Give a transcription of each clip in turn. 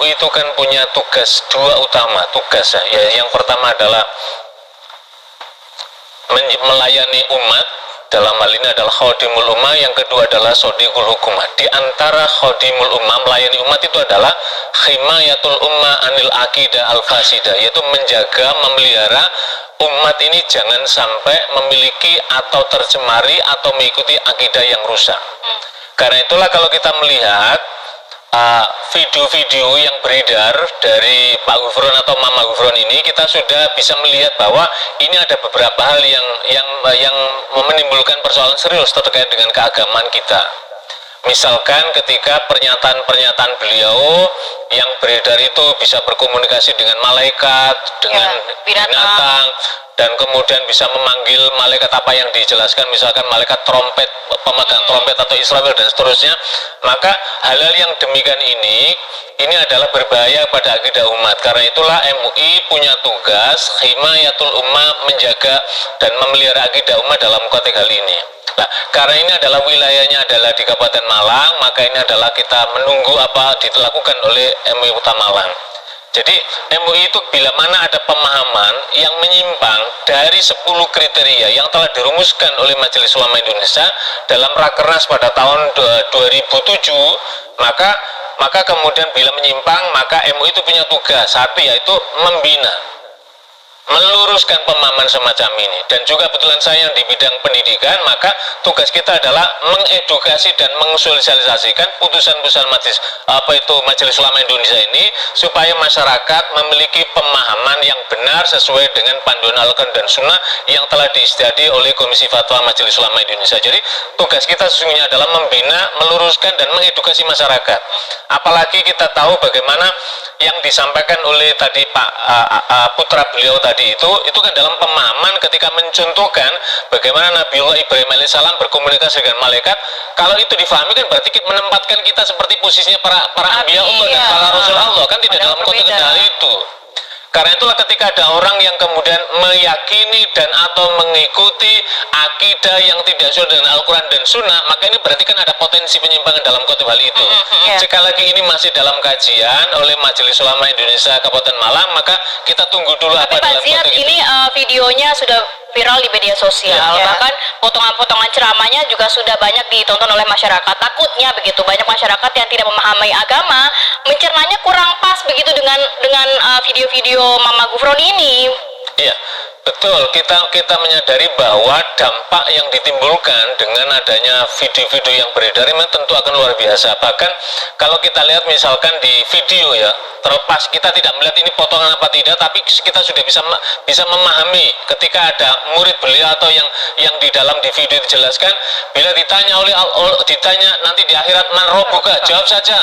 MUI itu kan punya tugas dua utama, tugas ya. Yang pertama adalah melayani umat, dalam hal ini adalah khodimul ummah. Yang kedua adalah sodiqul hukumah. Di antara khodimul ummah, melayani umat itu adalah himayatul ummah anil akidah al fasidah, yaitu menjaga, memelihara umat ini jangan sampai memiliki atau tercemari atau mengikuti akidah yang rusak. Karena itulah kalau kita melihat video-video yang beredar dari Pak Gufron atau Mama Gufron ini, kita sudah bisa melihat bahwa ini ada beberapa hal yang menimbulkan persoalan serius terkait dengan keagamaan kita. Misalkan ketika pernyataan-pernyataan beliau yang beredar itu bisa berkomunikasi dengan malaikat, dengan binatang, dan kemudian bisa memanggil malaikat apa yang dijelaskan, misalkan malaikat trompet, pemegang trompet atau Israfil dan seterusnya. Maka hal-hal yang demikian ini adalah berbahaya pada akidah umat. Karena itulah MUI punya tugas himayatul ummah, menjaga dan memelihara akidah umat dalam konteks hal ini. Nah, karena ini adalah wilayahnya adalah di Kabupaten Malang, maka ini adalah kita menunggu apa dilakukan oleh MUI Kota Malang. Jadi MUI itu bila mana ada pemahaman yang menyimpang dari 10 kriteria yang telah dirumuskan oleh Majelis Ulama Indonesia dalam Rakernas pada tahun 2007, maka kemudian bila menyimpang, maka MUI itu punya tugas satu, yaitu membina, meluruskan pemahaman semacam ini. Dan juga kebetulan saya yang di bidang pendidikan, maka tugas kita adalah mengedukasi dan mensosialisasikan putusan-putusan Majelis Ulama Indonesia ini supaya masyarakat memiliki pemahaman yang benar sesuai dengan panduan Al-Quran dan Sunnah yang telah disediakan oleh Komisi Fatwa Majelis Ulama Indonesia. Jadi tugas kita sesungguhnya adalah membina, meluruskan dan mengedukasi masyarakat. Apalagi kita tahu bagaimana yang disampaikan oleh tadi Pak putra beliau tadi itu kan dalam pemahaman ketika mencontohkan bagaimana Nabiullah Ibrahim alaihissalam berkomunikasi dengan malaikat. Kalau itu difahami kan berarti menempatkan kita seperti posisinya para anbiya Allah dan para rasul Allah, kan tidak dalam konteks hal itu. Karena itulah ketika ada orang yang kemudian meyakini dan atau mengikuti akidah yang tidak sesuai dengan Al-Quran dan Sunnah, maka ini berarti kan ada potensi penyimpangan dalam konteks hal itu. Sekali lagi ini masih dalam kajian oleh Majelis Ulama Indonesia Kabupaten Malang, maka kita tunggu dulu apa dalam konteks itu. Ini videonya sudah viral di media sosial, bahkan potongan-potongan ceramahnya juga sudah banyak ditonton oleh masyarakat. Takutnya begitu banyak masyarakat yang tidak memahami agama, mencernanya kurang pas begitu dengan video-video Mama Gufron ini. Iya, betul. Kita menyadari bahwa dampak yang ditimbulkan dengan adanya video-video yang beredar memang tentu akan luar biasa. Bahkan kalau kita lihat misalkan di video ya, terlepas kita tidak melihat ini potongan apa tidak, tapi kita sudah bisa memahami ketika ada murid beliau atau yang di dalam di video dijelaskan, bila ditanya ditanya nanti di akhirat man rabbuka, jawab saja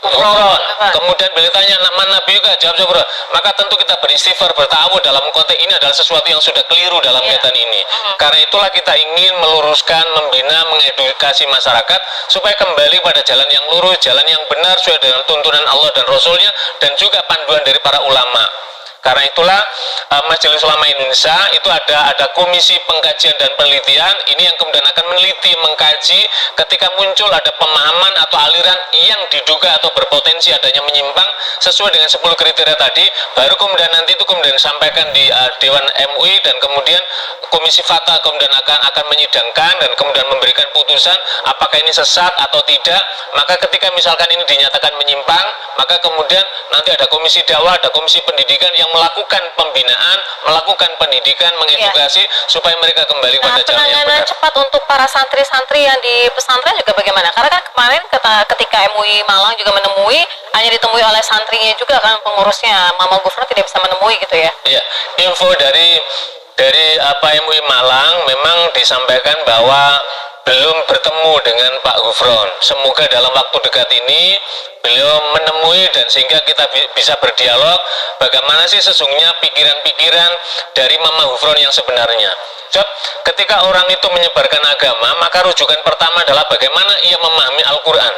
Gufron. Kemudian bila ditanya man nabiyuka, jawab Gufron. Maka tentu kita beristighfar, bertawud dalam konteks ini adalah sesuatu yang sudah keliru dalam kaitan ini. Karena itulah kita ingin meluruskan, membina, mengedukasi masyarakat supaya kembali pada jalan yang lurus, jalan yang benar sesuai dengan tuntunan Allah dan Rasulnya, dan juga panduan dari para ulama. Karena itulah Majelis Ulama Indonesia itu ada komisi pengkajian dan penelitian ini yang kemudian akan meneliti, mengkaji ketika muncul ada pemahaman atau aliran yang diduga atau berpotensi adanya menyimpang sesuai dengan 10 kriteria tadi, baru kemudian nanti itu kemudian disampaikan di Dewan MUI, dan kemudian Komisi Fatwa kemudian akan menyidangkan dan kemudian memberikan putusan apakah ini sesat atau tidak. Maka ketika misalkan ini dinyatakan menyimpang, maka kemudian nanti ada komisi dakwah, ada komisi pendidikan yang melakukan pembinaan, melakukan pendidikan, mengedukasi supaya mereka kembali pada jalan yang benar. Penanganan cepat untuk para santri-santri yang di pesantren juga bagaimana? Karena kan kemarin ketika MUI Malang juga menemui, hanya ditemui oleh santrinya juga kan, pengurusnya Mama Gufron tidak bisa menemui gitu ya? Iya, info dari MUI Malang memang disampaikan bahwa belum bertemu dengan Pak Gufron. Semoga dalam waktu dekat ini beliau menemui dan sehingga kita bisa berdialog bagaimana sih sesungguhnya pikiran-pikiran dari Mama Gufron yang sebenarnya. Sebab ketika orang itu menyebarkan agama, maka rujukan pertama adalah bagaimana ia memahami Al-Quran.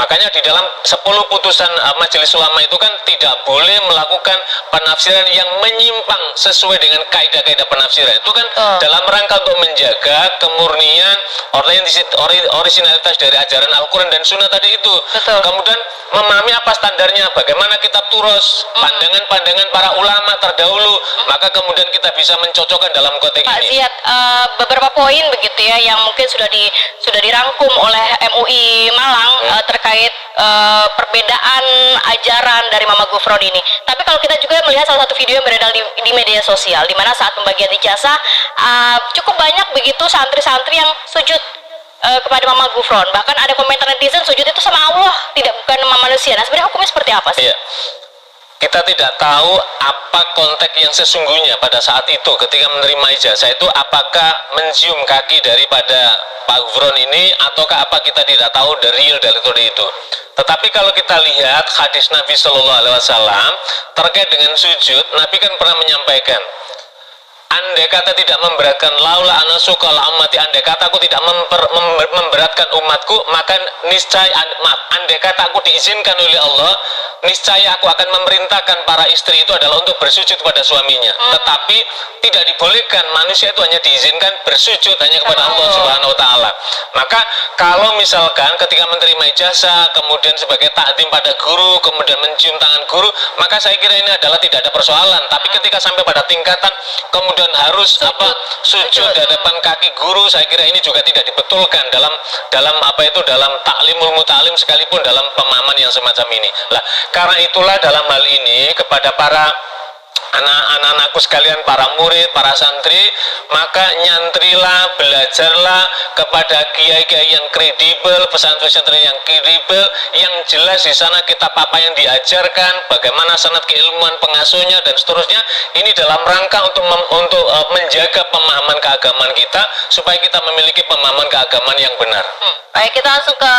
Makanya di dalam 10 putusan Majelis Ulama itu kan tidak boleh melakukan penafsiran yang menyimpang sesuai dengan kaidah-kaidah penafsiran. Itu kan dalam rangka untuk menjaga kemurnian, originalitas dari ajaran Al-Quran dan Sunnah tadi itu. Kemudian memahami apa standarnya, bagaimana kitab turos, pandangan-pandangan para ulama terdahulu, maka kemudian kita bisa mencocokkan dalam konteks Pak ini. Ziyad, beberapa poin begitu ya yang mungkin sudah dirangkum oleh MUI Malang terkait perbedaan ajaran dari Mama Gufron ini. Tapi kalau kita juga melihat salah satu video yang beredar di media sosial, di mana saat pembagian ijazah cukup banyak begitu santri-santri yang sujud kepada Mama Gufron. Bahkan ada komentar netizen, sujud itu sama Allah, bukan sama manusia. Nah, sebenarnya hukumnya seperti apa sih? Iya. Kita tidak tahu apa konteks yang sesungguhnya pada saat itu ketika menerima ijazah itu, apakah mencium kaki daripada Pak Gufron ini ataukah apa, kita tidak tahu the real dari itu. Tetapi kalau kita lihat hadis Nabi Shallallahu Alaihi Wasallam terkait dengan sujud, Nabi kan pernah menyampaikan, andai kata tidak memberatkan laula anasukal ummati, andai kata aku tidak memberatkan umatku, maka niscaya andai kata aku diizinkan oleh Allah, niscaya aku akan memerintahkan para istri itu adalah untuk bersujud kepada suaminya. Tetapi tidak dibolehkan, manusia itu hanya diizinkan bersujud hanya kepada Allah Subhanahu wa taala. Maka kalau misalkan ketika menerima ijazah kemudian sebagai takdim pada guru, kemudian mencium tangan guru, maka saya kira ini adalah tidak ada persoalan. Tapi ketika sampai pada tingkatan kemudian harus sujud di hadapan kaki guru, saya kira ini juga tidak dibetulkan dalam dalam taklimul mutalim, sekalipun dalam pemahaman yang semacam ini. Lah, karena itulah dalam hal ini kepada para anak-anakku sekalian, para murid, para santri, maka nyantrilah, belajarlah kepada kiai-kiai yang kredibel, pesantren-pesantren yang kredibel, yang jelas di sana kitab apa yang diajarkan, bagaimana sanad keilmuan pengasuhnya dan seterusnya. Ini dalam rangka untuk menjaga pemahaman keagamaan kita supaya kita memiliki pemahaman keagamaan yang benar. Baik, kita langsung ke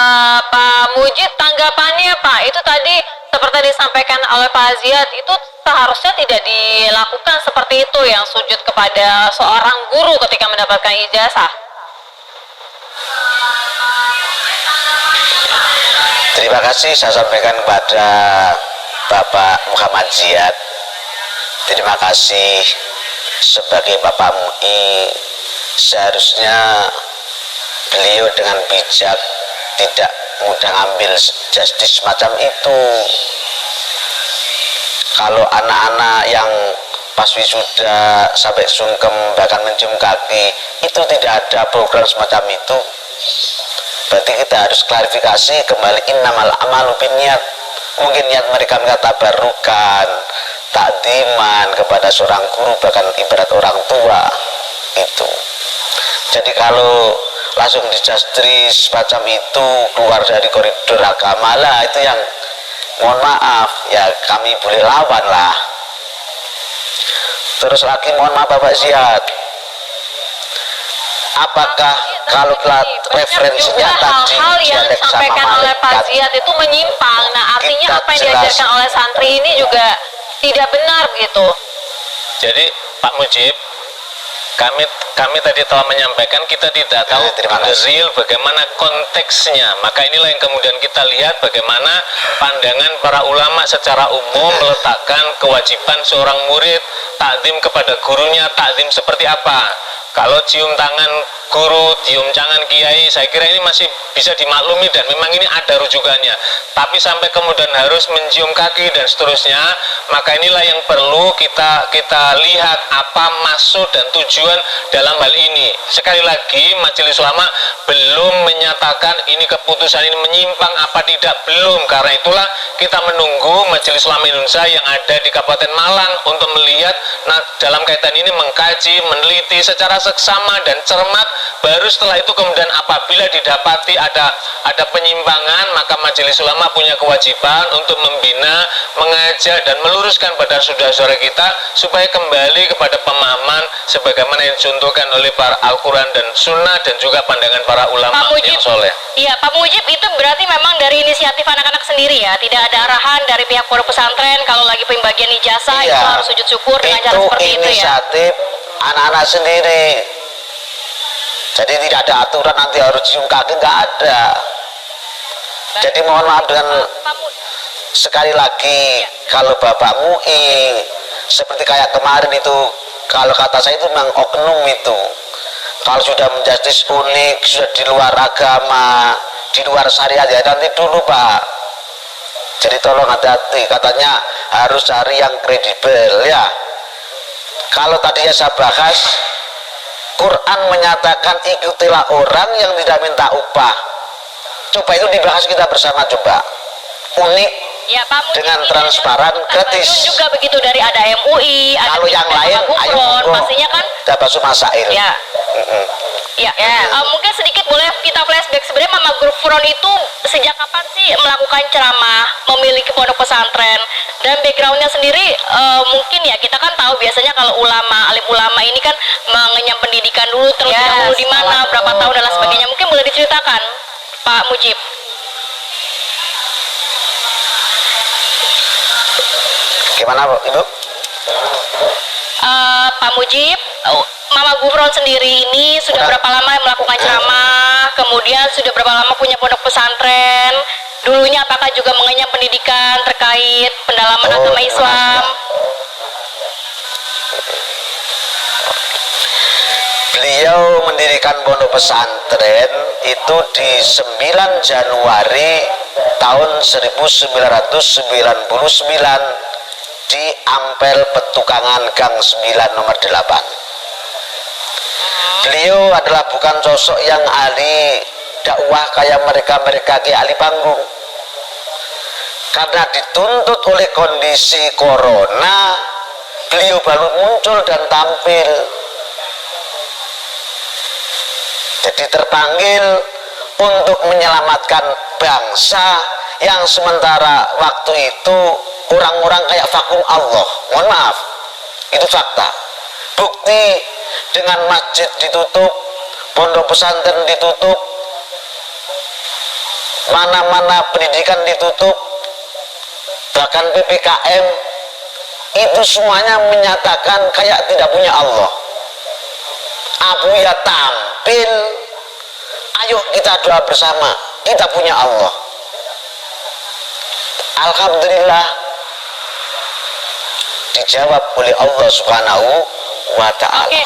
Pak Mujib, tanggapannya Pak. Itu tadi seperti disampaikan oleh Pak Ziyad, itu seharusnya tidak dilakukan seperti itu, yang sujud kepada seorang guru ketika mendapatkan ijazah. Terima kasih saya sampaikan kepada Bapak Muhammad Ziyad. Terima kasih sebagai Bapak MUI, seharusnya beliau dengan bijak tidak mudah ambil justice semacam itu. Kalau anak-anak yang pas wisuda sampai sungkem bahkan mencium kaki, itu tidak ada program semacam itu. Berarti kita harus klarifikasi kembali, innamal amalu binniyat. Mungkin niat mereka tabarukan, takdiman kepada seorang guru, bahkan ibarat orang tua itu. Jadi kalau langsung dijustris semacam itu, keluar dari koridor agama lah, itu yang mohon maaf ya, kami boleh lawan lah. Terus lagi mohon maaf Bapak Ziyad, apakah kalau referensinya tadi hal-hal yang disampaikan oleh Pak Ziyad itu menyimpang. Nah, artinya apa yang diajarkan oleh santri ini juga tidak benar gitu. Jadi Pak Mujib, kami tadi telah menyampaikan kita tidak tahu the real bagaimana konteksnya. Maka inilah yang kemudian kita lihat bagaimana pandangan para ulama secara umum meletakkan kewajiban seorang murid takdim kepada gurunya, takdim seperti apa. Kalau cium tangan guru, cium tangan kiai, saya kira ini masih bisa dimaklumi dan memang ini ada rujukannya. Tapi sampai kemudian harus mencium kaki dan seterusnya, maka inilah yang perlu kita lihat apa maksud dan tujuan dalam hal ini. Sekali lagi, Majelis Ulama belum menyatakan ini keputusan ini menyimpang apa tidak, belum. Karena itulah kita menunggu Majelis Ulama Indonesia yang ada di Kabupaten Malang untuk melihat dalam kaitan ini, mengkaji, meneliti secara seksama dan cermat. Baru setelah itu kemudian apabila didapati ada penyimpangan, maka Majelis Ulama punya kewajiban untuk membina, mengajak dan meluruskan pada saudara-saudara kita supaya kembali kepada pemahaman sebagaimana yang dicontohkan oleh para Al-Quran dan Sunnah dan juga pandangan para ulama yang soleh. Iya, Pak Mujib, itu berarti memang dari inisiatif anak-anak sendiri ya, tidak ada arahan dari pihak pondok pesantren kalau lagi pembagian ijazah itu harus sujud syukur dengan cara seperti itu ya. Inisiatif anak-anak sendiri. Jadi tidak ada aturan nanti harus cium kaki, nggak ada. Jadi mohon maaf dengan sekali lagi, kalau Bapak MUI seperti kayak kemarin itu, kalau kata saya itu memang oknum itu. Kalau sudah menjustis unik, sudah di luar agama, di luar syariat, ya nanti dulu Pak. Jadi tolong hati-hati, katanya harus cari yang kredibel ya. Kalau tadi ya saya bahas, Quran menyatakan ikutilah orang yang tidak minta upah. Coba itu dibahas kita bersama, coba. Unik, Ya, Pak Mujib, dengan ini transparan, ada gratis. tabayun juga begitu dari ada MUI, ada Kalau yang lain, ayo Gufron, monggo. pastinya kan. Dapat masail. Ya. Ya, mungkin sedikit boleh kita flashback, sebenarnya Mama Gufron itu sejak kapan sih melakukan ceramah, memiliki pondok pesantren, dan backgroundnya sendiri mungkin ya kita kan tahu biasanya kalau alim ulama ini kan mengenyam pendidikan dulu terlebih dahulu di mana, berapa tahun dan lain sebagainya. Mungkin boleh diceritakan, Pak Mujib. Gimana Ibu? Pak Mujib, Mama Gufron sendiri ini sudah berapa lama melakukan ceramah, kemudian sudah berapa lama punya pondok pesantren, dulunya apakah juga mengenyam pendidikan terkait pendalaman agama Islam? Beliau mendirikan pondok pesantren itu di 9 Januari tahun 1999 di Ampel Petukangan Gang 9 nomor 8. Beliau adalah bukan sosok yang ahli dakwah kayak mereka-mereka di ahli panggung. Karena dituntut oleh kondisi corona, beliau baru muncul dan tampil. Jadi terpanggil untuk menyelamatkan bangsa yang sementara waktu itu orang-orang kayak vakum Allah. Mohon maaf, itu fakta. Bukti dengan masjid ditutup, pondok pesantren ditutup, mana-mana pendidikan ditutup, bahkan PPKM, itu semuanya menyatakan kayak tidak punya Allah. Abuya tampil, ayo kita doa bersama, kita punya Allah. Alhamdulillah dijawab oleh Allah Subhanahu wa Ta'ala. Oke,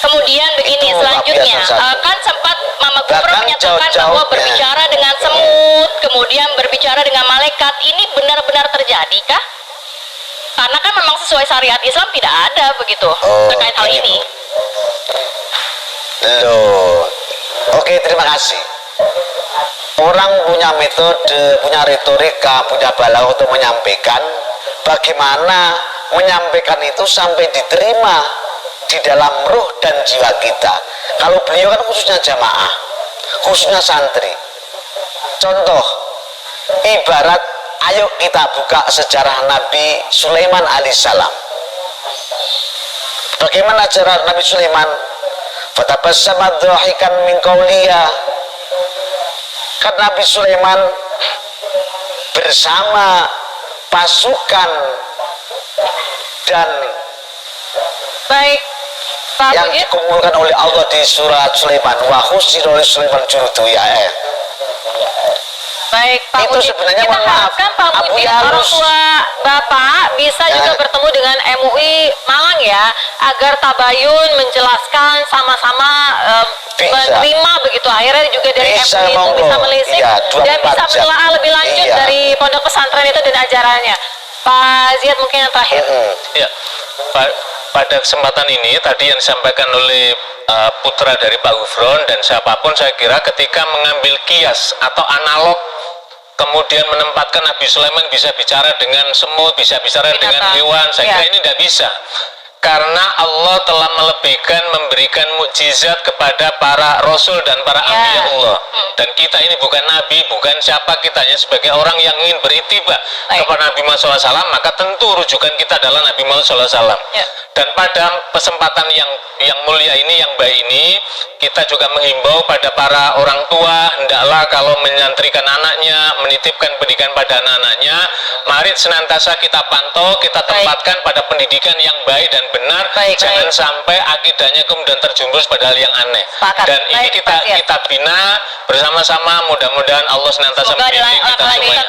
kemudian begini Itu selanjutnya, kan sempat Mama Gufron menyatakan bahwa berbicara dengan semut, kemudian berbicara dengan malaikat, ini benar-benar terjadi kah? Karena kan memang sesuai syariat Islam tidak ada begitu terkait hal ini. Loh, oke, terima kasih. Orang punya metode, punya retorika, punya bala untuk menyampaikan bagaimana menyampaikan itu sampai diterima di dalam ruh dan jiwa kita. Kalau beliau kan khususnya jamaah, khususnya santri. Contoh, ibarat ayo kita buka sejarah Nabi Sulaiman alaihissalam. Bagaimana cara Nabi Sulaiman? Fatabassama dhahikan min qawliya. Kan Nabi Sulaiman bersama pasukan dan Baik, Pak yang Mujib. dikumpulkan oleh Allah di surat Sulaiman, wa khusira oleh Sulaiman jurudu ya. Baik, Pak Itu Mujib. sebenarnya, Kita mohon maaf, harapkan Pak Abu Mujib, Yarus. orang tua Bapak bisa Ya. juga bertemu dengan MUI Malang ya, agar tabayun menjelaskan sama-sama Bisa. menerima begitu. Akhirnya juga dari Bisa, MUI itu monggo. bisa melisik Iya, dan 24 bisa jam. menelaah lebih lanjut Iya. dari pondok pesantren itu dan ajarannya. Pak Ziyad mungkin yang terakhir. Ya, pada kesempatan ini tadi yang disampaikan oleh putra dari Pak Gufron dan siapapun, saya kira ketika mengambil kias atau analog, kemudian menempatkan Nabi Sulaiman bisa bicara dengan semut, bisa bicara dengan hewan, saya kira ini tidak bisa. Karena Allah telah melebihkan, memberikan mukjizat kepada para rasul dan para anbiya Allah. Dan kita ini bukan nabi, bukan siapa, kita hanya sebagai orang yang ingin beritiba kepada Nabi Muhammad SAW, maka tentu rujukan kita adalah Nabi Muhammad SAW. Dan pada kesempatan yang mulia ini, yang baik ini, kita juga menghimbau pada para orang tua, hendaklah kalau menyantrikan anaknya, menitipkan pendidikan pada anak-anaknya, mari senantiasa kita pantau, kita tempatkan pada pendidikan yang baik dan benar, jangan sampai akidahnya kemudian terjumbus pada hal yang aneh. Dan ini kita bina bersama-sama, mudah-mudahan Allah senantiasa membimbing kita semua.